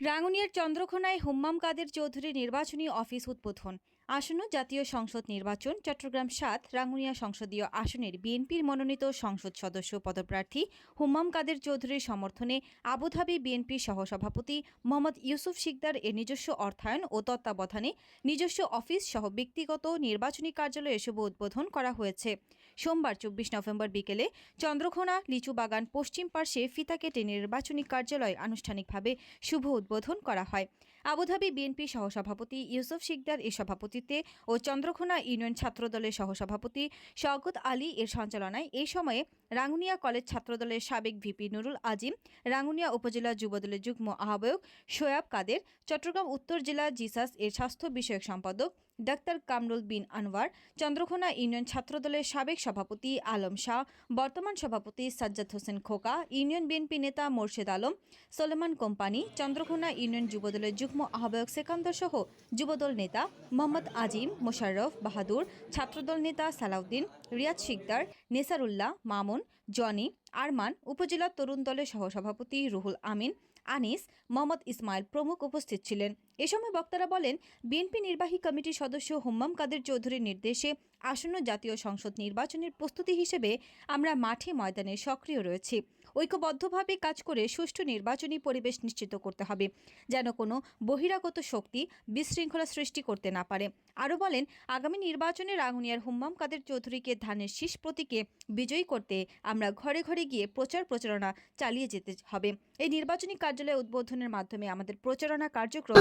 রাঙ্গুনিয়ার চন্দ্রকোনায় হুম্মাম কাদের চৌধুরী নির্বাচনী অফিস উদ্বোধন। আসন্ন জাতীয় সংসদ নির্বাচন চট্টগ্রাম ৭ রাঙ্গুনিয়া সংসদীয় আসনের বিএনপির মনোনীত সংসদ সদস্য পদপ্রার্থী হুম্মাম কাদের চৌধুরীর সমর্থনে আবুধাবি বিএনপি সহসভাপতি মোহাম্মদ ইউসুফ শিকদার এর নিজস্ব অর্থায়ন ও তত্ত্বাবধানে নিজস্ব অফিস সহ ব্যক্তিগত নির্বাচনী কার্যালয়ে শুভ উদ্বোধন করা হয়েছে। সোমবার ২৪ নভেম্বর বিকেলে চন্দ্রকোনা লিচুবাগান পশ্চিম পার্শ্বে ফিতা কেটে নির্বাচনী কার্যালয় আনুষ্ঠানিকভাবে শুভ উদ্বোধন করা হয়। আবুধাবি বিএনপি সহসভাপতি ইউসুফ শিকদার এর সভাপতিত্বে ও চন্দ্রকোনা ইউনিয়ন ছাত্রদলের সহসভাপতি শওকত আলী এর সঞ্চালনায় এই সময়ে রাঙ্গুনিয়া কলেজ ছাত্রদলের সাবেক ভিপি নুরুল আজিম, রাঙ্গুনিয়া উপজেলা যুবদলের যুগ্ম আহ্বায়ক সোয়াব কাদের, চট্টগ্রাম উত্তর জেলা জিসাস এর স্বাস্থ্য বিষয়ক সম্পাদক ডাক্তার কামরুল বিন আনোয়ার, চন্দ্রকোনা ইউনিয়ন ছাত্রদলের সাবেক সভাপতি আলম শাহ, বর্তমান সভাপতি সাজ্জাদ হোসেন খোকা, ইউনিয়ন বিএনপি নেতা মোর্শেদ আলম, সলেমান কোম্পানি, চন্দ্রকোনা ইউনিয়ন যুবদলের যুগ্ম আহ্বায়ক সেকান্দর সহ যুবদল নেতা মোহাম্মদ আজিম, মোশাররফ বাহাদুর, ছাত্রদল নেতা সালাউদ্দিন, রিয়াদ শিকদার, নেসারুল্লাহ, মামুন, জনি, আরমান, উপজেলা তরুণ দলের সহসভাপতি রুহুল আমিন, আনিস, মোহাম্মদ ইসমাইল প্রমুখ উপস্থিত ছিলেন। এ সময় বক্তারা বলেন, বিএনপি নির্বাহী কমিটির সদস্য হুম্মাম কাদের চৌধুরীর নির্দেশে আসন্ন জাতীয় সংসদ নির্বাচনের প্রস্তুতি হিসেবে আমরা মাঠে ময়দানে সক্রিয় রয়েছি। ঐক্যবদ্ধভাবে কাজ করে সুষ্ঠু নির্বাচনী পরিবেশ নিশ্চিত করতে হবে, যেন কোনো বহিরাগত শক্তি বিশৃঙ্খলা সৃষ্টি করতে না পারে। আরও বলেন, আগামী নির্বাচনে রাঙ্গুনিয়ার হুম্মাম কাদের চৌধুরীকে ধানের শীষ প্রতীকে বিজয়ী করতে আমরা ঘরে ঘরে গিয়ে প্রচারণা চালিয়ে যেতে হবে। এই নির্বাচনী কার্যালয় উদ্বোধনের মাধ্যমে আমাদের প্রচারণা কার্যক্রম